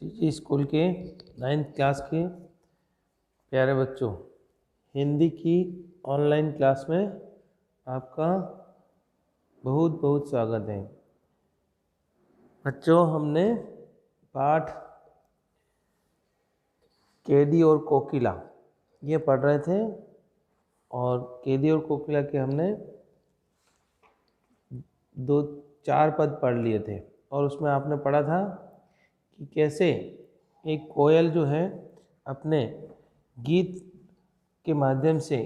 CG school के 9th class के प्यारे बच्चों, हिंदी की ऑनलाइन क्लास में आपका बहुत बहुत स्वागत है। बच्चों, हमने पाठ कैदी और कोकिला ये पढ़ रहे थे और कैदी और कोकिला के हमने 2-4 पद पढ़ लिए थे और उसमें आपने पढ़ा था कि कैसे एक कोयल जो है अपने गीत के माध्यम से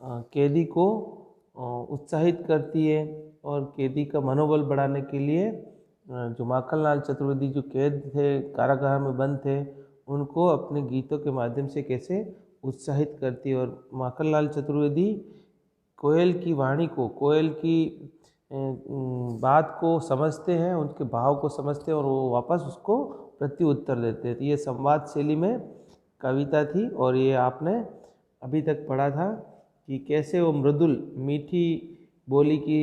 कैदी को उत्साहित करती है और कैदी का मनोबल बढ़ाने के लिए जो माखनलाल चतुर्वेदी जो कैद थे, कारागार में बंद थे, उनको अपने गीतों के माध्यम से कैसे उत्साहित करती है। और माखनलाल चतुर्वेदी कोयल की वाणी को, कोयल की बात को समझते हैं, उनके भाव को समझते हैं और वो वापस उसको प्रत्युत्तर देते हैं। तो ये संवाद शैली में कविता थी और ये आपने अभी तक पढ़ा था कि कैसे वो मृदुल मीठी बोली की,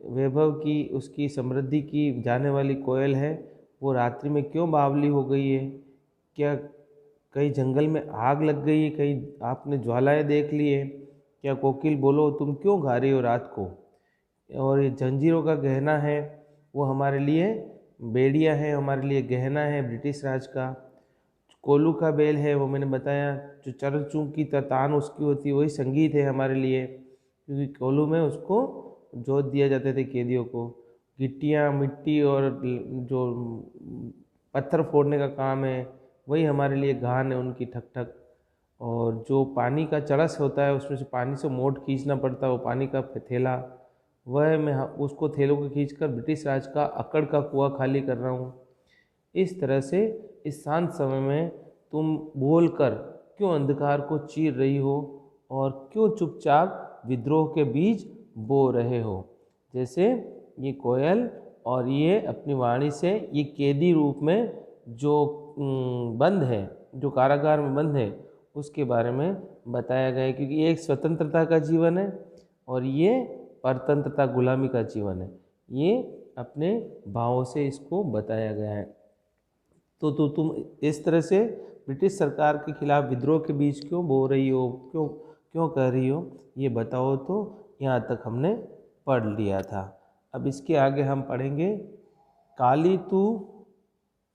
वैभव की, उसकी समृद्धि की जाने वाली कोयल है, वो रात्रि में क्यों बावली हो गई है। क्या कहीं जंगल में आग लग गई है, कहीं आपने ज्वालाएं देख ली है। क्या कोकिल बोलो, तुम क्यों गा रही हो रात को। और ये जंजीरों का गहना है, वो हमारे लिए बेड़िया है, हमारे लिए गहना है ब्रिटिश राज का। कोलू का बेल है, वो मैंने बताया, जो चरचू की तान उसकी होती है, वही संगीत है हमारे लिए, क्योंकि कोलू में उसको जोत दिया जाते थे कैदियों को। गिट्टियाँ, मिट्टी और जो पत्थर फोड़ने का काम है, वही हमारे लिए गान है, उनकी ठक ठक। और जो पानी का चरस होता है, उसमें से पानी से मोट खींचना पड़ता है, वो पानी का थैला, वह मैं उसको थैलों को खींचकर ब्रिटिश राज का अकड़ का कुआं खाली कर रहा हूँ। इस तरह से इस शांत समय में तुम बोलकर क्यों अंधकार को चीर रही हो और क्यों चुपचाप विद्रोह के बीज बो रहे हो। जैसे ये कोयल और ये अपनी वाणी से ये कैदी रूप में जो बंद है, जो कारागार में बंद है, उसके बारे में बताया गया है, क्योंकि ये एक स्वतंत्रता का जीवन है और ये परतंत्रता, गुलामी का जीवन है। ये अपने भावों से इसको बताया गया है। तो तुम इस तरह से ब्रिटिश सरकार के खिलाफ विद्रोह के बीच क्यों बो रही हो, क्यों क्यों कर रही हो, ये बताओ। तो यहाँ तक हमने पढ़ लिया था। अब इसके आगे हम पढ़ेंगे काली तू,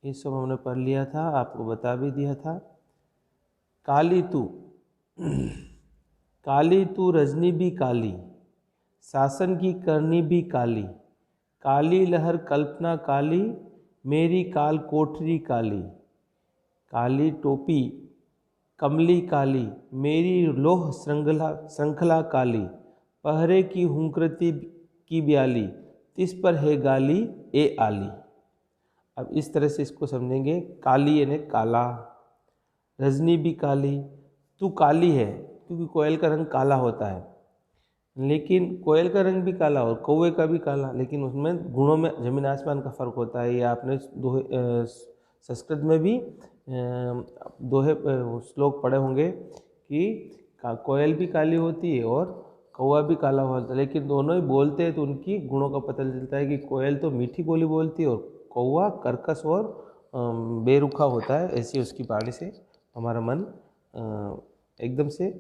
ये सब हमने पढ़ लिया था, आपको बता भी दिया था। काली तू काली तू रजनी भी काली, शासन की करनी भी काली, काली लहर कल्पना काली, मेरी काल कोठरी काली, काली टोपी कमली काली, मेरी लोह श्रृंखला काली, पहरे की हुंकृति की ब्याली, तिस पर है गाली ए आली। अब इस तरह से इसको समझेंगे। काली यानी काला, रजनी भी काली, तू काली है क्योंकि कोयल का रंग काला होता है, लेकिन कोयल का रंग भी काला और कौवे का भी काला, लेकिन उसमें गुणों में जमीन आसमान का फर्क होता है। ये आपने संस्कृत में भी दोहे श्लोक पढ़े होंगे कि कोयल भी काली होती है और कौवा भी काला होता है, लेकिन दोनों ही बोलते हैं तो उनकी गुणों का पता चलता है कि कोयल तो मीठी बोली बोलती है और कौवा कर्कश और बेरुखा होता है। ऐसी उसकी वाणी से हमारा मन एकदम से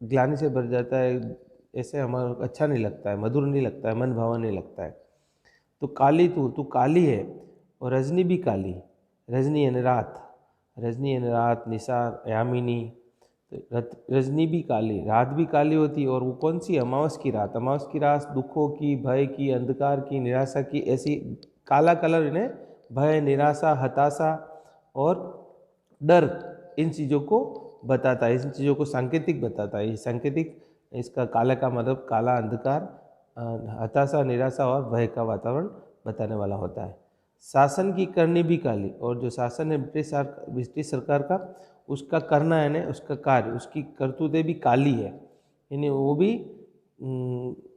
ग्लानि से भर जाता है, ऐसे हमारा अच्छा नहीं लगता है, मधुर नहीं लगता है, मन भावन नहीं लगता है। तो काली तू काली है और रजनी भी काली, रजनी यानी रात, रजनी यानी रात, निसार, यामिनी। तो रजनी भी काली, रात भी काली होती है। और वो कौन सी? अमावस की रात। अमावस की रात दुखों की, भय की, अंधकार की, निराशा की, ऐसी काला कलर इन्हें भय, निराशा, हताशा और डर, इन चीज़ों को बताता है, इन चीज़ों को सांकेतिक बताता है। ये सांकेतिक, इसका काला का मतलब काला, अंधकार, हताशा, निराशा और भय का वातावरण बताने वाला होता है। शासन की करनी भी काली, और जो शासन है ब्रिटिश सरकार का, उसका करना है ना, उसका कार्य, उसकी करतूतें भी काली है, यानी वो भी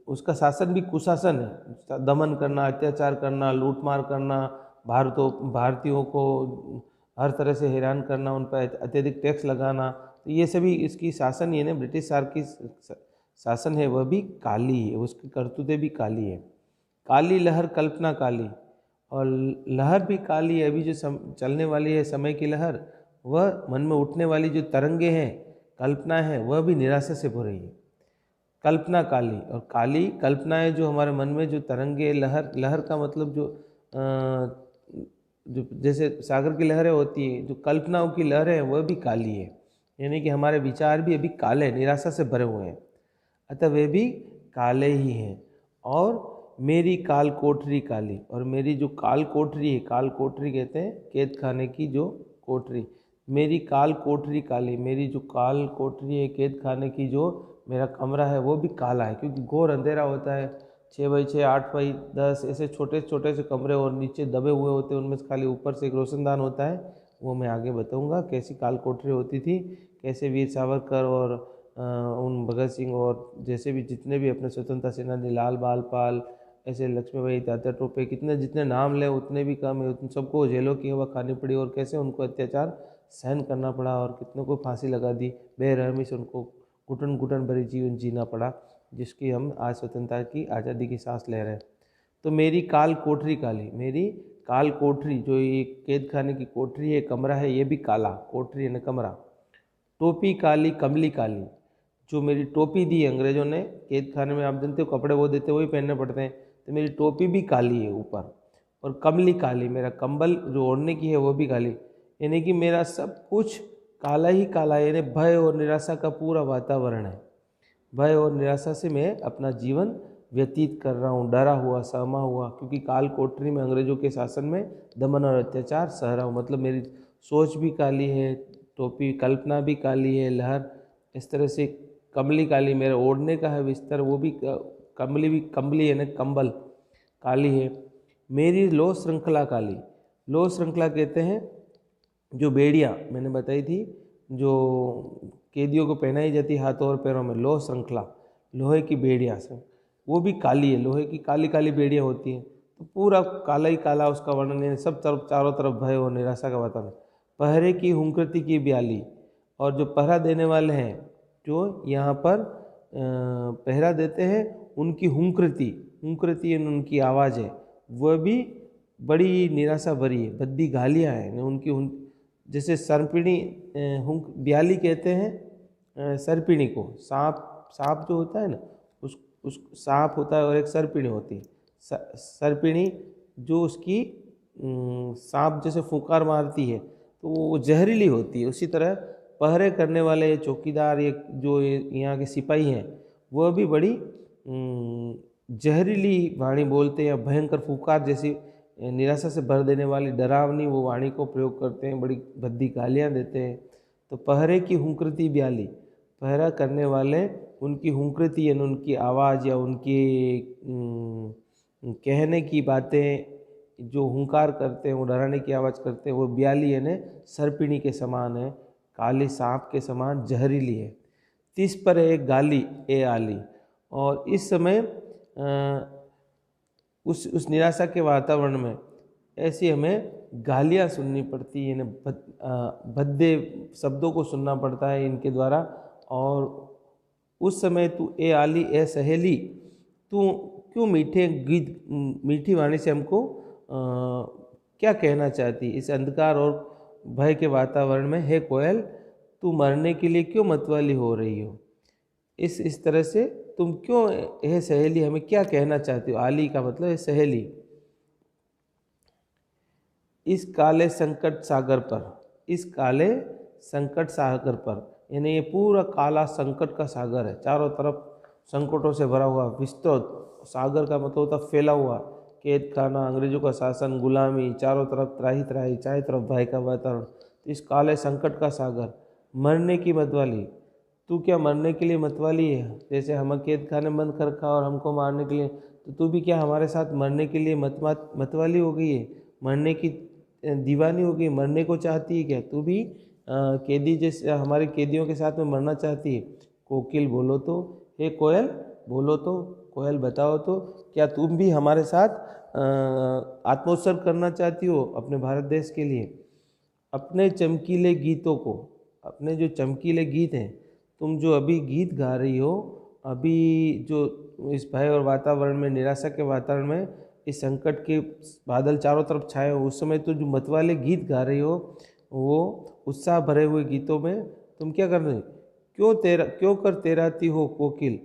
उसका शासन भी कुशासन है। दमन करना, अत्याचार करना, लूटमार करना, भारतीयों को हर तरह से हैरान करना, उन पर अत्यधिक टैक्स लगाना, तो ये सभी इसकी शासन ही है ना, ब्रिटिश सरकार की शासन है, वह भी काली है, उसकी करतूतें भी काली है। काली लहर कल्पना काली, और लहर भी काली है। अभी जो चलने वाली है समय की लहर, वह मन में उठने वाली जो तरंगे हैं, कल्पना है, वह भी निराशा से भरी है। कल्पना काली, और काली कल्पनाएं जो हमारे मन में जो तरंगे, लहर का मतलब जो जैसे सागर की लहरें होती हैं, जो कल्पनाओं की लहरें हैं, वह भी काली है। यानी कि हमारे विचार भी अभी काले, निराशा से भरे हुए हैं, अतः वे भी काले ही हैं। और मेरी काल कोठरी काली, और मेरी जो काल कोठरी है, काल कोठरी कहते हैं कैद खाने की जो कोठरी, मेरी काल कोठरी काली, मेरी जो काल कोठरी है कैद खाने की, जो मेरा कमरा है वो भी काला है, क्योंकि घोर अंधेरा होता है। 6x6, 8x10 ऐसे छोटे छोटे से कमरे, और नीचे दबे हुए होते हैं, उनमें से खाली ऊपर से एक रोशनदान होता है। वो मैं आगे बताऊंगा कैसी काल कोठरी होती थी, कैसे वीर सावरकर और उन भगत सिंह और जैसे भी जितने भी अपने स्वतंत्रता सेनानी, लाल बाल पाल, ऐसे लक्ष्मीबाई, तात्या टोपे, कितने जितने नाम ले उतने भी कम है। उन सबको जेलों की हवा खानी पड़ी, और कैसे उनको अत्याचार सहन करना पड़ा, और कितनों को फांसी लगा दी, बेरहमी से उनको घुटन घुटन भरी जीवन जीना पड़ा, जिसकी हम आज स्वतंत्रता की आज़ादी की सांस ले रहे हैं। तो मेरी काल कोठरी काली, मेरी काल कोठरी, जो ये कैद खाने की कोठरी है, कमरा है, ये भी काला, कोठरी है ना कमरा। टोपी काली कमली काली, जो मेरी टोपी दी अंग्रेजों ने कैद खाने में, आप जानते हो कपड़े वो देते वही पहनने पड़ते हैं, तो मेरी टोपी भी काली है ऊपर, और कमली काली, मेरा कंबल जो ओढ़ने की है वो भी काली। यानी कि मेरा सब कुछ काला ही काला है, यानी भय और निराशा का पूरा वातावरण है। भय और निराशा से मैं अपना जीवन व्यतीत कर रहा हूँ, डरा हुआ, सहमा हुआ, क्योंकि काल कोठरी में अंग्रेजों के शासन में दमन और अत्याचार सह रहा हूँ। मतलब मेरी सोच भी काली है, टोपी कल्पना भी काली है, लहर इस तरह से कमली काली, मेरा ओढ़ने का है बिस्तर वो भी कंबली है ना कंबल काली है। मेरी लो श्रृंखला काली, लो श्रृंखला कहते हैं जो बेड़ियाँ मैंने बताई थी, जो कैदियों को पहनाई जाती हाथों और पैरों में, लो श्रृंखला, लोहे की बेड़ियाँ से, वो भी काली है, लोहे की काली काली बेड़ियाँ होती हैं। तो पूरा काला ही काला उसका वर्णन है, सब तरफ चारों तरफ भय और निराशा का वातावरण। पहरे की हुंकृति की ब्याली, और जो पहरा देने वाले हैं, जो यहाँ पर पहरा देते हैं, उनकी हुंकृति, हुंकृति उनकी आवाज़ है, वह भी बड़ी निराशा भरी है, भद्दी गालियाँ हैं उनकी। जैसे सर्पिणी, ब्याली कहते हैं सर्पिणी को, सांप जो होता है ना, उस सांप होता है और एक सर्पिणी होती है। सर्पिणी जो उसकी सांप जैसे फुंकार मारती है तो वो जहरीली होती है, उसी तरह पहरे करने वाले चौकीदार, ये जो यहाँ के सिपाही हैं, वह भी बड़ी जहरीली वाणी बोलते हैं, भयंकर फुंकार जैसी निराशा से भर देने वाली डरावनी वो वाणी को प्रयोग करते हैं, बड़ी भद्दी गालियाँ देते हैं। तो पहरे की हुंकृति ब्याली, पहरा करने वाले उनकी हुंकृति यानी उनकी आवाज़ या उनकी कहने की बातें, जो हुंकार करते हैं, वो डराने की आवाज़ करते हैं, वो ब्याली यानी सर्पिणी के समान है, काली सांप के समान जहरीली है। तिस पर एक गाली ए आली, और इस समय उस निराशा के वातावरण में ऐसी हमें गालियाँ सुननी पड़ती है, भद्दे शब्दों को सुनना पड़ता है इनके द्वारा। और उस समय तू ए आली ए सहेली, तू क्यों मीठे गीत, मीठी वाणी से हमको क्या कहना चाहती इस अंधकार और भय के वातावरण में, हे कोयल तू मरने के लिए क्यों मतवाली हो रही हो। इस तरह से तुम क्यों, हे सहेली, हमें क्या कहना चाहती हो। आली का मतलब है सहेली। इस काले संकट सागर पर, इस काले संकट सागर पर, यानी ये पूरा काला संकट का सागर है, चारों तरफ संकटों से भरा हुआ विस्तृत सागर का मतलब होता फैला हुआ, कैद खाना, अंग्रेजों का शासन, गुलामी, चारों तरफ त्राही त्राही, चारों तरफ भय का वातावरण। तो इस काले संकट का सागर, मरने की मतवाली, तू क्या मरने के लिए मतवाली है। जैसे हमें कैद खाने में बंद कर रखा और हमको मारने के लिए, तो तू भी क्या हमारे साथ मरने के लिए मतवाली हो गई है, मरने की दीवानी हो गई, मरने को चाहती है क्या तू भी कैदी जैसे हमारे कैदियों के साथ में मरना चाहती है। कोकिल बोलो तो, हे कोयल बोलो तो, कोयल बताओ तो, क्या तुम भी हमारे साथ आत्मोत्सर्ग करना चाहती हो अपने भारत देश के लिए। अपने चमकीले गीतों को, अपने जो चमकीले गीत हैं, तुम जो अभी गीत गा रही हो, अभी जो इस भय और वातावरण में, निराशा के वातावरण में इस संकट के बादल चारों तरफ छाए हो, उस समय तो जो मतवाले गीत गा रही हो, वो उत्साह भरे हुए गीतों में तुम क्या कर रहे हो? क्यों कर तेराती हो कोकिल,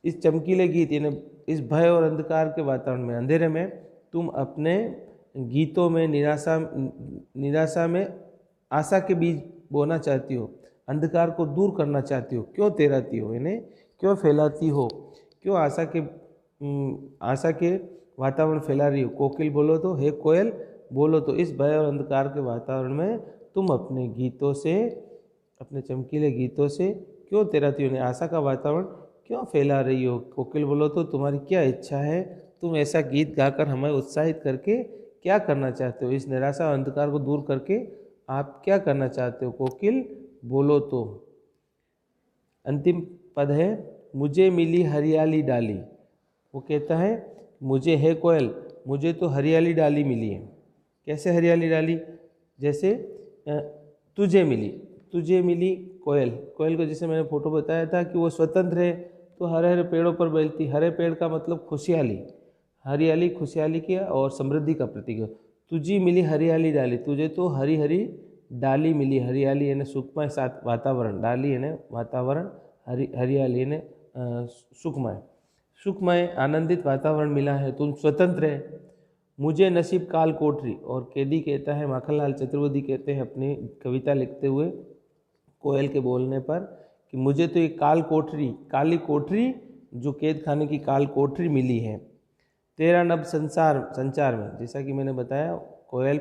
इस चमकीले गीत यानी इस भय और अंधकार के वातावरण में, अंधेरे में तुम अपने गीतों में निराशा में आशा के बीज बोना चाहती हो, अंधकार को दूर करना चाहती हो, क्यों तेराती हो यानी क्यों फैलाती हो, क्यों आशा के वातावरण फैला रही हो। कोकिल बोलो तो, हे कोयल बोलो तो, इस भय और अंधकार के वातावरण में तुम अपने गीतों से, अपने चमकीले गीतों से क्यों तेराती हो, आशा का वातावरण क्यों फैला रही हो। कोकिल बोलो तो तुम्हारी क्या इच्छा है, तुम ऐसा गीत गाकर हमें उत्साहित करके क्या करना चाहते हो, इस निराशा और अंधकार को दूर करके आप क्या करना चाहते हो। कोकिल बोलो तो। अंतिम पद है, मुझे मिली हरियाली डाली। वो कहता है, मुझे, है कोयल, मुझे तो हरियाली डाली मिली है। कैसे हरियाली डाली? जैसे तुझे मिली कोयल। कोयल को जैसे मैंने फोटो बताया था कि वो स्वतंत्र है, तो हरे हरे पेड़ों पर बैठती। हरे पेड़ का मतलब खुशहाली, हरियाली खुशहाली की और समृद्धि का प्रतीक है। तुझी मिली हरियाली डाली, तुझे तो हरी हरी डाली मिली। हरियाली यानी सुखमय साथ वातावरण, डाली यानी वातावरण, हरियाली यानी सुखमय आनंदित वातावरण मिला है, तुम स्वतंत्र है। मुझे नसीब काल कोठरी। और कैदी कहता है, माखनलाल चतुर्वेदी कहते हैं अपनी कविता लिखते हुए कोयल के बोलने पर कि मुझे तो ये काली कोठरी, जो कैद खाने की काल कोठरी मिली है। तेरा नभ संचार में, जैसा कि मैंने बताया, कोयल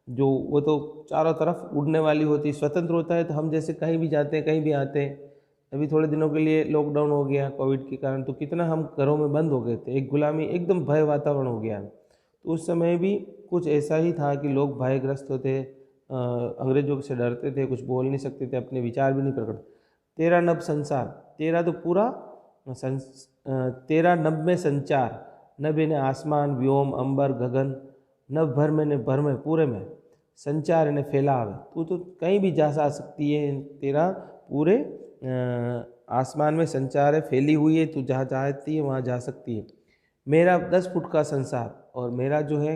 जो वो तो चारों तरफ उड़ने वाली होती, स्वतंत्र होता है, तो हम जैसे कहीं भी जाते हैं, कहीं भी आते हैं। अभी थोड़े दिनों के लिए लॉकडाउन हो गया कोविड के कारण, तो कितना हम घरों में बंद हो गए थे, एक गुलामी, एकदम भय वातावरण हो गया। तो उस समय भी कुछ ऐसा ही था कि लोग भयग्रस्त होते, अंग्रेजों से डरते थे, कुछ बोल नहीं सकते थे, अपने विचार भी नहीं प्रकट। तेरा नभ संसार, तेरा तो पूरा तेरा नभ में संचार, नभ ने आसमान, व्योम, अंबर, गगन, नभ भर में ने भर में पूरे में, संचार ने फैलाव, तू तो कहीं भी जा सकती है, तेरा पूरे आसमान में संचार है, फैली हुई है, तू जहाँ चाहती है वहाँ जा सकती है। मेरा 10 फुट का संसार, और मेरा जो है,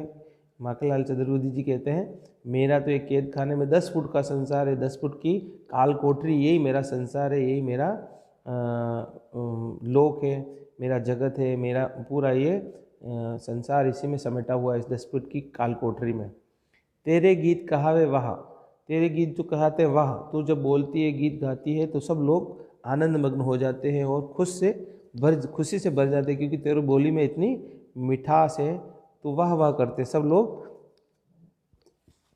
माखनलाल चतुर्वेदी जी कहते हैं, मेरा तो एक कैद खाने में 10 फुट का संसार है, 10 फुट की काल कोठरी, यही मेरा संसार है, यही मेरा लोक है, मेरा जगत है, मेरा पूरा ये संसार इसी में समेटा हुआ है, इस 10 फुट की काल कोठरी में। तेरे गीत कहावे वाह, तेरे गीत जो कहते हैं वाह, तू जब बोलती है, गीत गाती है, तो सब लोग आनंद मग्न हो जाते हैं और खुशी से भर जाते हैं, क्योंकि तेरे बोली में इतनी मिठास है, तो वाह वाह करते सब लोग।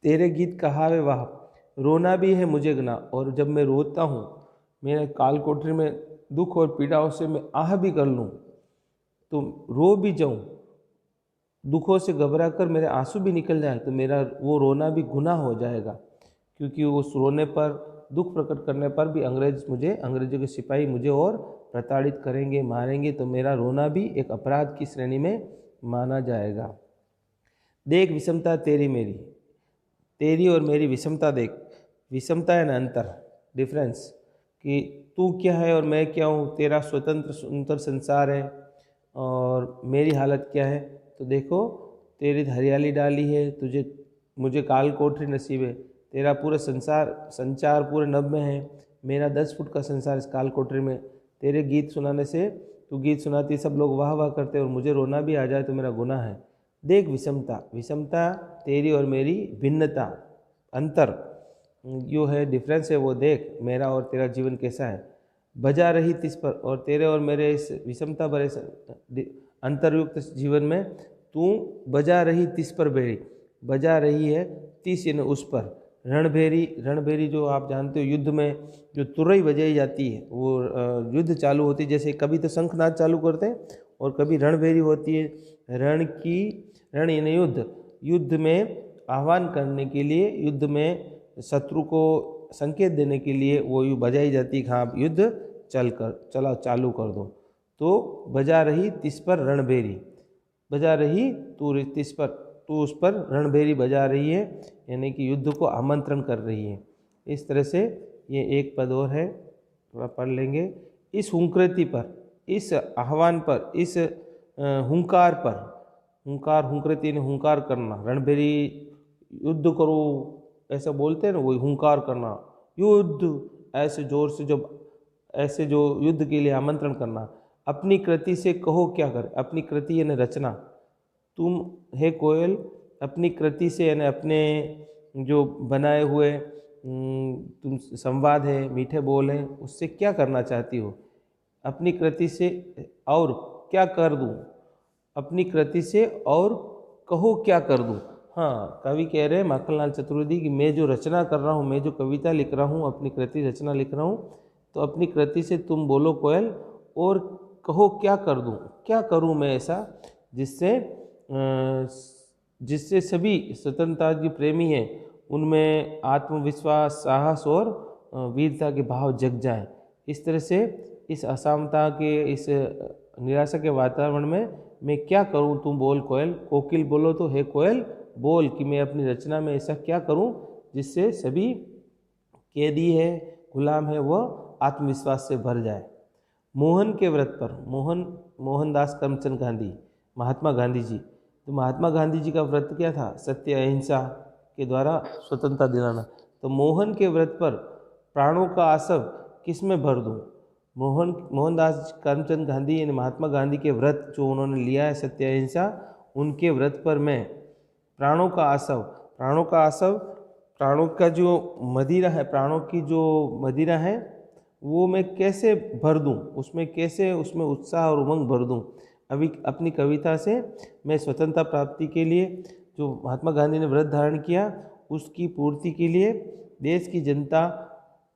तेरे गीत कहावे वाह, रोना भी है मुझे गना, और जब मैं रोता हूँ, मेरे काल कोठरी में दुख और पीड़ाओं से मैं आह भी कर लूँ, तो रो भी जाऊँ, दुखों से घबरा कर मेरे आंसू भी निकल जाए, तो मेरा वो रोना भी गुनाह हो जाएगा, क्योंकि उस रोने पर, दुख प्रकट करने पर भी अंग्रेजों के सिपाही मुझे और प्रताड़ित करेंगे, मारेंगे, तो मेरा रोना भी एक अपराध की श्रेणी में माना जाएगा। देख विषमता तेरी मेरी, तेरी और मेरी विषमता देख, विषमता है ना, अंतर, डिफरेंस, कि तू क्या है और मैं क्या हूँ, तेरा स्वतंत्र सुंदर संसार है और मेरी हालत क्या है। तो देखो, तेरी हरियाली डाली है, मुझे काल कोठरी नसीब है, तेरा पूरा संचार पूरे नभ में है, मेरा 10 फुट का संसार इस काल कोठरी में। तेरे गीत सुनाने से, तू गीत सुनाती, सब लोग वाह वाह करते, और मुझे रोना भी आ जाए तो मेरा गुनाह है। देख विषमता तेरी और मेरी भिन्नता, अंतर जो है, डिफरेंस है, वो देख, मेरा और तेरा जीवन कैसा है। बजा रही तिस पर, और तेरे और मेरे इस विषमता भरे अंतरयुक्त जीवन में तू बजा रही तिस पर बेड़ी, बजा रही है तिस यानी उस पर। रणभेरी जो आप जानते हो, युद्ध में जो तुरई बजाई जाती है, वो युद्ध चालू होती है, जैसे कभी तो शंखनाद चालू करते हैं और कभी रणभेरी होती है। रण यानी युद्ध में आह्वान करने के लिए, युद्ध में शत्रु को संकेत देने के लिए वो बजाई जाती है कि हाँ युद्ध चला चालू कर दो। तो बजा रही तिस पर रणभेरी, बजा रही तू तिस पर, तू उस पर रणभेरी बजा रही है, यानी कि युद्ध को आमंत्रण कर रही है। इस तरह से ये एक पद और है, थोड़ा पढ़ लेंगे। इस हुंकृति पर, इस आह्वान पर, इस हुंकार पर, हुंकार, हुंकृति ने हुंकार करना, रणभेरी युद्ध करो ऐसा बोलते हैं ना, वही हुंकार करना, युद्ध ऐसे जोर से, जब ऐसे जो युद्ध के लिए आमंत्रण करना। अपनी कृति से कहो क्या कर, अपनी कृति यानी रचना, तुम हे कोयल अपनी कृति से यानी अपने जो बनाए हुए तुम संवाद है, मीठे बोल हैं, उससे क्या करना चाहती हो, अपनी कृति से और क्या कर दूं, अपनी कृति से और कहो क्या कर दूं। हाँ, कवि कह रहे हैं माखनलाल चतुर्वेदी कि मैं जो रचना कर रहा हूँ, मैं जो कविता लिख रहा हूँ, अपनी कृति रचना लिख रहा हूँ, तो अपनी कृति से तुम बोलो कोयल और कहो क्या कर दूं, क्या करूं मैं ऐसा जिससे सभी स्वतंत्रता के प्रेमी हैं उनमें आत्मविश्वास, साहस और वीरता के भाव जग जाएं। इस तरह से इस असमता के, इस निराशा के वातावरण में मैं क्या करूं, तुम बोल कोयल, कोकिल बोलो तो हे कोयल बोल कि मैं अपनी रचना में ऐसा क्या करूं जिससे सभी कैदी है, गुलाम है, वह आत्मविश्वास से भर जाए। मोहन के व्रत पर, मोहनदास करमचंद गांधी, महात्मा गांधी जी, तो महात्मा गांधी जी का व्रत क्या था, सत्य अहिंसा के द्वारा स्वतंत्रता दिलाना। तो मोहन के व्रत पर प्राणों का आसव किस में भर दूं, मोहनदास करमचंद गांधी यानी महात्मा गांधी के व्रत जो उन्होंने लिया है सत्य अहिंसा, उनके व्रत पर मैं प्राणों का आसव, प्राणों का जो मदिरा है, प्राणों की जो मदिरा है वो मैं कैसे भर दूं, उसमें उत्साह और उमंग भर दूं। अभी अपनी कविता से मैं स्वतंत्रता प्राप्ति के लिए जो महात्मा गांधी ने व्रत धारण किया उसकी पूर्ति के लिए देश की जनता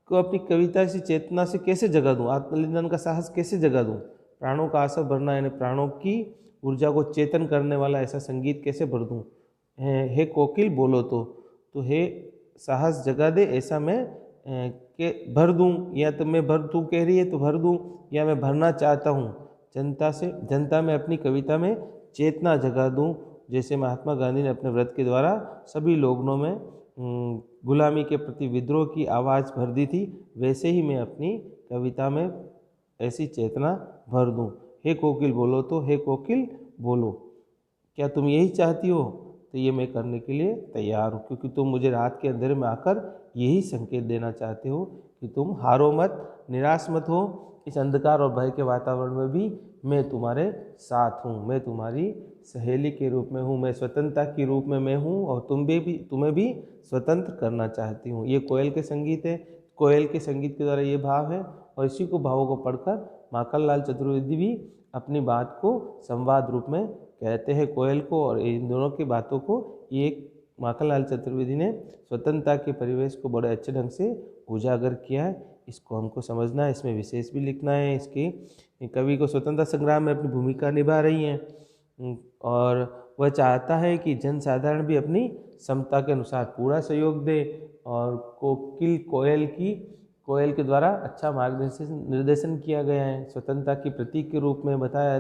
को अपनी कविता से, चेतना से कैसे जगा दूं, आत्मलिंगन का साहस कैसे जगा दूं, प्राणों का आसव भरना यानी प्राणों की ऊर्जा को चेतन करने वाला ऐसा संगीत कैसे भर दूं। हे कोकिल बोलो तो हे साहस जगा दे ऐसा मैं के भर दूं, या तो मैं भर, तू कह रही है तो भर दूं, या मैं भरना चाहता हूं जनता में अपनी कविता में चेतना जगा दूं, जैसे महात्मा गांधी ने अपने व्रत के द्वारा सभी लोगों में गुलामी के प्रति विद्रोह की आवाज़ भर दी थी, वैसे ही मैं अपनी कविता में ऐसी चेतना भर दूं। हे कोकिल बोलो तो हे कोकिल बोलो, क्या तुम यही चाहती हो, तो ये मैं करने के लिए तैयार हूँ, क्योंकि तुम मुझे रात के अंधेरे में आकर यही संकेत देना चाहते हो कि तुम हारो मत, निराश मत हो, इस अंधकार और भय के वातावरण में भी मैं तुम्हारे साथ हूँ, मैं तुम्हारी सहेली के रूप में हूँ, मैं स्वतंत्रता के रूप में मैं हूँ, और तुम्हें भी स्वतंत्र करना चाहती हूँ। ये कोयल के संगीत है, कोयल के संगीत के द्वारा ये भाव है, और इसी को भावों को पढ़कर माखनलाल चतुर्वेदी भी अपनी बात को संवाद रूप में कहते हैं कोयल को, और इन दोनों की बातों को ये माखनलाल चतुर्वेदी ने स्वतंत्रता के परिवेश को बड़े अच्छे ढंग से उजागर किया है। इसको हमको समझना है, इसमें विशेष भी लिखना है। इसके कवि को स्वतंत्रता संग्राम में अपनी भूमिका निभा रही हैं, और वह चाहता है कि जनसाधारण भी अपनी क्षमता के अनुसार पूरा सहयोग दे, और कोयल के द्वारा अच्छा मार्गदर्शन निर्देशन किया गया है, स्वतंत्रता की प्रतीक के रूप में बताया,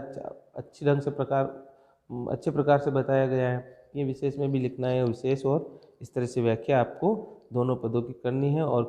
अच्छे प्रकार से बताया गया है। ये विशेष में भी लिखना है विशेष, और इस तरह से व्याख्या आपको दोनों पदों की करनी है। और